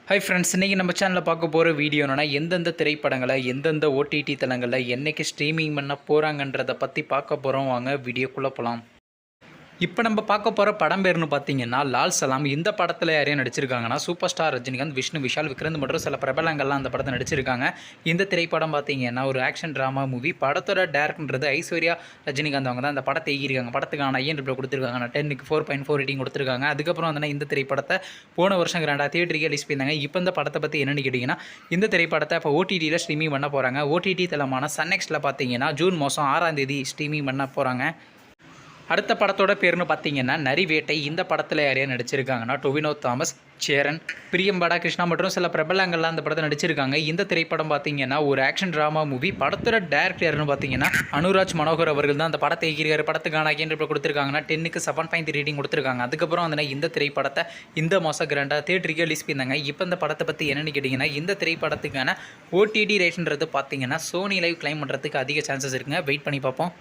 Hi friends, இன்றைக்கி நம்ம சேனலில் பார்க்க போகிற வீடியோ என்னென்னா எந்தெந்த திரைப்படங்களை எந்தெந்த ஓடிடி தளங்களில் என்றைக்கு ஸ்ட்ரீமிங் பண்ண போகிறாங்கன்றதை பற்றி பார்க்க போகிறோம். வாங்க வீடியோக்குள்ளே போகலாம். இப்போ நம்ம பார்க்க போகிற படம் பேர்னு பார்த்தீங்கன்னா லால் சலாம். இந்த படத்தில் யாரையும் நடிச்சிருக்காங்கன்னா சூப்பர் ஸ்டார் ரஜினிகாந்த், விஷ்ணு விஷால், விக்ரந்த் மற்றும் சில பிரபலங்கள்லாம் அந்த படத்தை நடிச்சிருக்காங்க. இந்த திரைப்படம் பார்த்தீங்கன்னா ஒரு ஆக்ஷன் ட்ராமா மூவி. படத்தோட டேரக்டர்ன்றது ஐஸ்வர்யா ரஜினிகாந்த். அவங்க தான் அந்த படத்தை எழுதியிருக்காங்க. படத்துக்கான IMDb கொடுத்துருக்காங்க. 10க்கு 4.4 ரேட்டிங் கொடுத்துருக்காங்க. அதுக்கப்புறம் வந்து இந்த திரைப்படத்தை போன வருஷம் கிராண்டாக தியேட்டருக்கு ரிலீஸ் பண்ணியிருந்தாங்க. இப்போ இந்த படத்தை பற்றி என்னென்னு கேட்டிங்கன்னா, இந்த திரைப்படத்தை இப்போ OTTயில் ஸ்ட்ரீமிங் பண்ண போகிறாங்க. OTT தளமான சன்நெக்ஸ்ட்டில் பார்த்தீங்கன்னா ஜூன் மாதம் 6ஆம் தேதி ஸ்ட்ரீமிங் பண்ண போகிறாங்க. அடுத்த படத்தோட பேர்னு பார்த்தீங்கன்னா நரிவேட்டை. இந்த படத்தில் யாரையா நடிச்சிருக்காங்கன்னா டொவினோ தாமஸ், சேரன், பிரியம்படா கிருஷ்ணா மற்றும் சில பிரபலங்கள்லாம் அந்த படத்தை நடிச்சிருக்காங்க. இந்த திரைப்படம் பார்த்தீங்கன்னா ஒரு ஆக்ஷன் ட்ராமா மூவி. படத்தோட டேரக்டர் யாருன்னு பார்த்தீங்கன்னா அனுராஜ் மனோகர் அவர்கள் தான் அந்த படத்தை இயக்கியிருக்காரு. படத்துக்கான IMDb கொடுத்துருக்காங்கன்னா 10க்கு 7.3 ரேட்டிங் கொடுத்துருக்காங்க. அதுக்கப்புறம் வந்து இந்த திரைப்படத்தை இந்த மாதம் கிராண்டாக தியேட்டருக்கு ரிலீஸ் பண்ணியிருந்தாங்க. இப்போ இந்த படத்தை பற்றி என்னென்னு கேட்டிங்கன்னா, இந்த திரைப்படத்துக்கான OTT ரேட்ன்றது பார்த்தீங்கன்னா சோனி லைவ் கிளைம் பண்ணுறதுக்கு அதிக சான்சஸ் இருக்குங்க. வெயிட் பண்ணி பார்ப்போம்.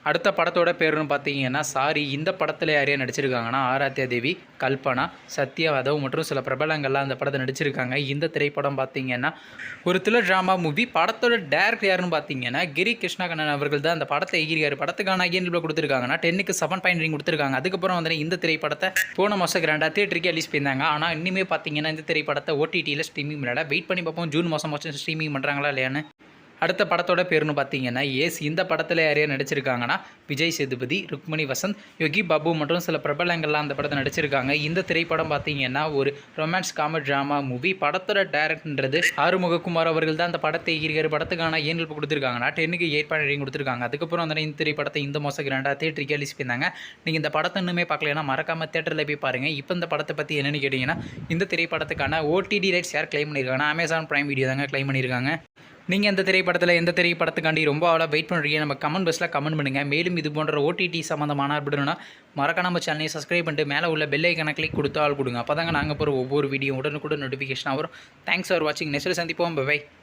அடுத்த படத்தோட பேருன்னு பார்த்தீங்கன்னா சாரி. இந்த படத்தில் யாரையா நடிச்சிருக்காங்கன்னா ஆராத்யா தேவி, கல்பனா, சத்யவாதவ் மற்றும் சில பிரபலங்கள்லாம் அந்த படத்தை நடிச்சிருக்காங்க. இந்த திரைப்படம் பார்த்தீங்கன்னா ஒரு த்ரில்லர் ட்ராமா மூவி. படத்தோட டேரக்டர் யாருன்னு பார்த்தீங்கன்னா கிரி கிருஷ்ணகண்ணன் அவர்கள் தான் அந்த படத்தை எழுதியிருக்காரு. படத்துக்கான IMDb கொடுத்துருக்காங்கன்னா 10க்கு 7.3 கொடுத்துருக்காங்க. அதுக்கப்புறம் வந்து இந்த திரைப்படத்தை போன மாதம் கிராண்டாக தியேட்டருக்கு ரிலீஸ் பண்ணியிருந்தாங்க. ஆனால் இன்னுமே பார்த்தீங்கன்னா இந்த திரைப்படத்தை OTTயில் ஸ்ட்ரீமிங் பண்ணல. வெயிட் பண்ணி பார்ப்போம் ஜூன் மாதம் ஸ்ட்ரீமிங் பண்ணுறாங்களா இல்லையான்னு. அடுத்த படத்தோட பேருன்னு பார்த்தீங்கன்னா ஏஸ். இந்த படத்தில் யாரையா நடிச்சிருக்காங்கன்னா விஜய் சேதுபதி, ருக்மணி வசந்த், யோகி பாபு மற்றும் சில பிரபலங்கள்லாம் அந்த படத்தை நடிச்சிருக்காங்க. இந்த திரைப்படம் பார்த்தீங்கன்னா ஒரு ரொமான்ஸ் காமெடி ட்ராமா மூவி. படத்தோட டேரக்டர்ன்றது ஆறுமுககுமார் அவர்கள் தான் அந்த படத்தை எழுதியிருக்காரு. படத்துக்கான IMDb கொடுத்துருக்காங்கன்னா 10க்கு 8.8 ரேட்டிங் கொடுத்துருக்காங்க. அதுக்கப்புறம் வந்து இந்த திரைப்படத்தை இந்த மாதம் கிராண்டாக தியேட்டருக்கு ரிலீஸ் பண்ணியிருந்தாங்க. நீங்கள் இந்த படத்தை இன்னுமே பார்க்கலன்னா மறக்காமல் தியேட்டரில் போய் பாருங்கள். இப்போ இந்த படத்தை பற்றி என்னென்னு கேட்டிங்கன்னா, இந்த திரைப்படத்துக்கான OTT ரைட்ஸ் யார் கிளைம் பண்ணியிருக்காங்கன்னா Amazon Prime Video தாங்க கிளைம் பண்ணியிருக்காங்க. நீங்கள் எந்த திரைப்படத்துக்காண்டி ரொம்ப அவ்வளோ வெயிட் பண்ணுறீங்க, நம்ம கமெண்ட் பாக்ஸில் கமெண்ட் பண்ணுங்கள். மேலும் இது போன்ற OTT சம்மந்தமான அப்படின்னா மறக்காம நம்ம சேனலை சப்ஸ்கிரைப் பண்ணிட்டு மேலே உள்ள பெல் ஐக்கானை கிளிக் கொடுத்து ஆள் கொடுங்க. அப்போ தாங்க நாங்கள் போகிற ஒவ்வொரு வீடியோ உடனுக்குடன் நோட்டிஃபிகேஷன் வரும். தேங்க்ஸ் ஃபார் வாட்சிங். நெக்ஸ்ட் சந்திப்போம். பை.